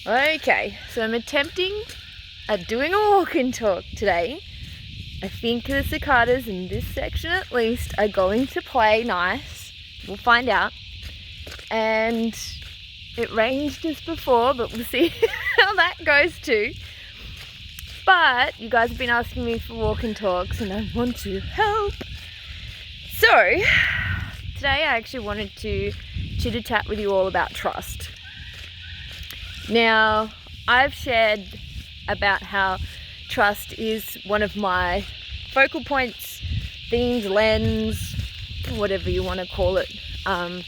Okay, so I'm attempting at doing a walk and talk today. I think the cicadas in this section at least are going to play nice. We'll find out. And it rained just before, but we'll see how that goes too. But you guys have been asking me for walk and talks and I want to help. So today I actually wanted to chit-a-chat with you all about trust. Now, I've shared about how trust is one of my focal points, themes, lens, whatever you want to call it. Well,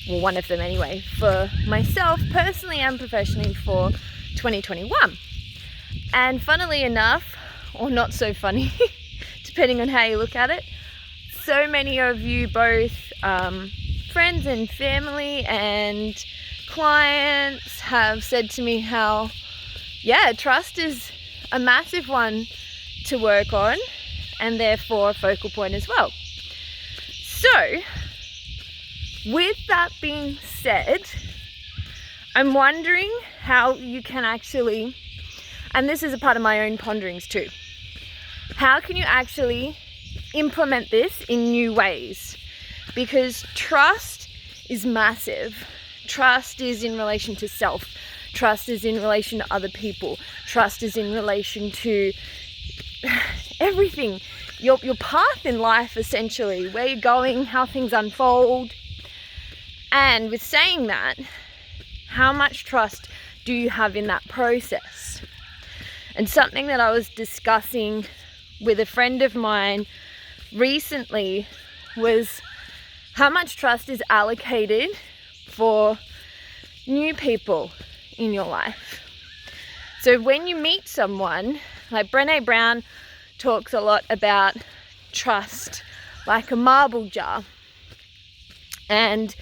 one of them anyway, for myself personally and professionally for 2021. And funnily enough, or not so funny, depending on how you look at it, so many of you, both friends and family and clients, have said to me how, yeah, trust is a massive one to work on and therefore a focal point as well. So, with that being said, I'm wondering how you can actually, and this is a part of my own ponderings too, how can you actually implement this in new ways? Because trust is massive. Trust is in relation to self. Trust is in relation to other people. Trust is in relation to everything. Your path in life, essentially, where you're going, how things unfold. And with saying that, how much trust do you have in that process? And something that I was discussing with a friend of mine recently was how much trust is allocated for new people in your life. So when you meet someone, like Brené Brown talks a lot about trust like a marble jar. And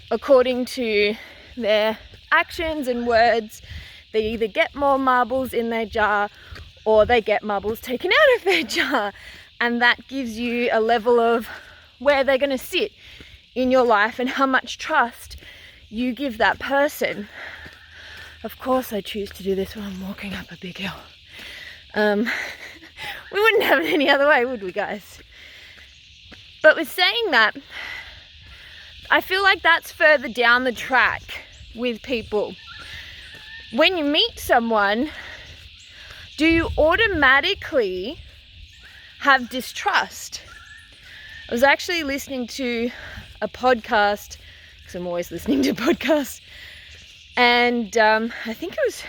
according to their actions and words, they either get more marbles in their jar or they get marbles taken out of their jar. And that gives you a level of where they're going to sit in your life and how much trust you give that person. Of course I choose to do this when I'm walking up a big hill. We wouldn't have it any other way, would we, guys? But with saying that, I feel like that's further down the track with people. When you meet someone, do you automatically have distrust? I was actually listening to a podcast, because I'm always listening to podcasts, and I think it was,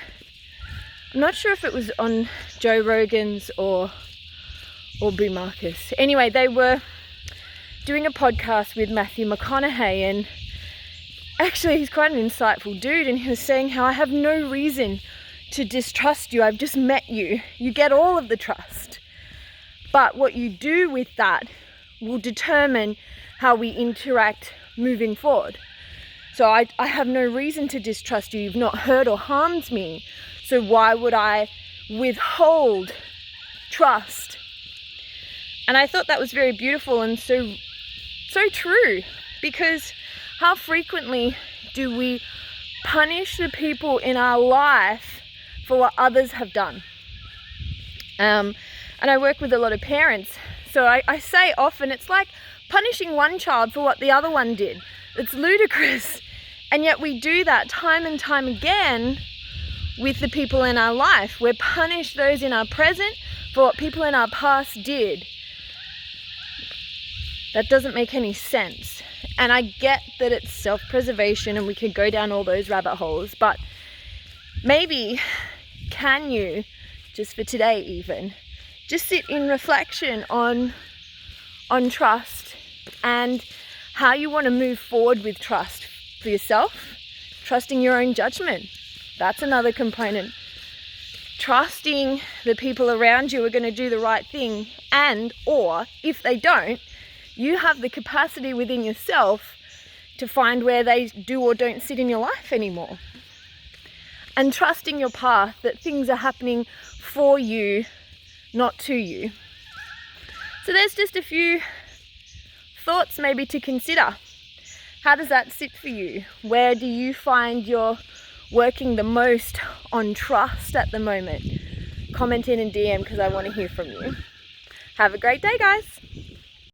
I'm not sure if it was on Joe Rogan's or Boo Marcus. Anyway, they were doing a podcast with Matthew McConaughey, and actually he's quite an insightful dude, and he was saying how I have no reason to distrust you. I've just met you. You get all of the trust. But what you do with that will determine how we interact moving forward. So I have no reason to distrust you. You've not hurt or harmed me. So why would I withhold trust? And I thought that was very beautiful and so true, because how frequently do we punish the people in our life for what others have done? And I work with a lot of parents, so I say often it's like punishing one child for what the other one did. It's ludicrous, and yet we do that time and time again with the people in our life. We punish those in our present for what people in our past did. That doesn't make any sense. And I get that it's self-preservation and we could go down all those rabbit holes, but maybe can you, just for today even, just sit in reflection on trust and how you want to move forward with trust for yourself. Trusting your own judgment. That's another component. Trusting the people around you are going to do the right thing, and or if they don't, you have the capacity within yourself to find where they do or don't sit in your life anymore. And trusting your path, that things are happening for you, not to you. So there's just a few thoughts maybe to consider. How does that sit for you? Where do you find your working the most on trust at the moment? Comment in and DM because I want to hear from you. Have a great day, guys.